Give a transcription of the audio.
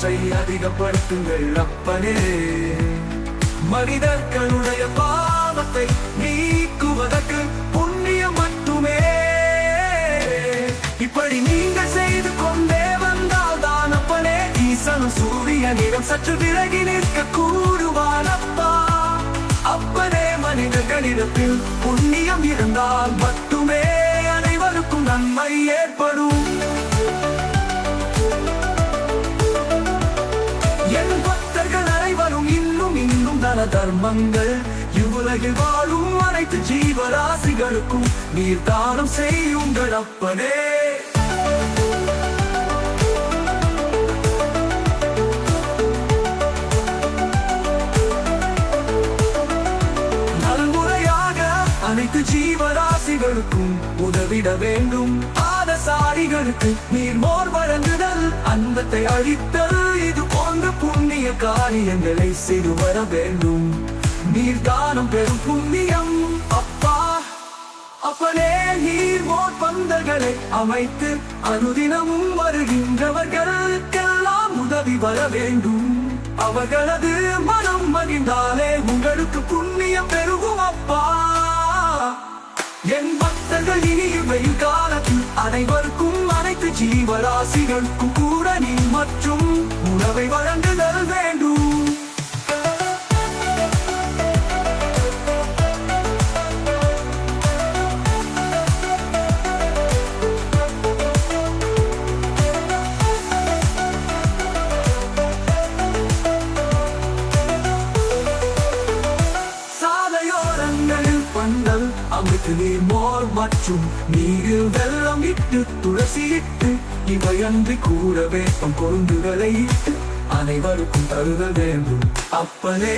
அவற்றை அதிகப்படுத்துங்கள் அப்பனே. மனிதர்களுடைய பாவத்தை நீக்குவதற்கு புண்ணியம் மட்டுமே. இப்படி நீங்கள் செய்து கொண்டே வந்தால் தான் அப்பனே ஈசனும் சூரியனிடம் சற்று விலகி நிற்க கூடுவானப்பா. அப்பனே மனிதர்களிடத்தில் புண்ணியம் இருந்தால் மட்டுமே அனைவருக்கும் நன்மை ஏற்படும். என் பக்தர்கள் அனைவரும் இன்னும் இன்னும் தன தர்மங்கள் இவ்வுலகில் வாழும் அனைத்து ஜீவராசிகளுக்கும் நீர் தானம் செய்யுங்கள் அப்பனே. அனைத்து ஜீவராசிகளுக்கும் உதவிட வேண்டும். பாதசாரிகளுக்கு நீர் மோர் வழங்குதல், அன்பத்தை அழித்தல், இது போன்ற புண்ணிய காரியங்களை செய்து வர வேண்டும். நீர் தானம் பெறும் புண்ணியம் அப்பா. அப்பனே நீர் மோர் பந்தல்களை அமைத்து அனுதினமும் வருகின்றவர்களுக்கெல்லாம் உதவி வர வேண்டும். அவர்களது மனம் மகிழ்ந்தாலே உங்களுக்கு புண்ணியம் பெருகும் அப்பா. என் பக்தர்கள் இனி வெயில் காலத்தில் அனைவருக்கும் அனைத்து ஜீவராசிகளுக்கும் கூட நீ மற்றும் உணவை வழங்குதல் வேண்டும். அமைத்து நீர் மோர் மற்றும் நீரில் வெள்ளம் இட்டு துளசி இட்டு இவையன்றி கூட வேப்பம் கொழுந்துகளை இட்டு அனைவருக்கும் தருதல் வேண்டும் அப்பனே.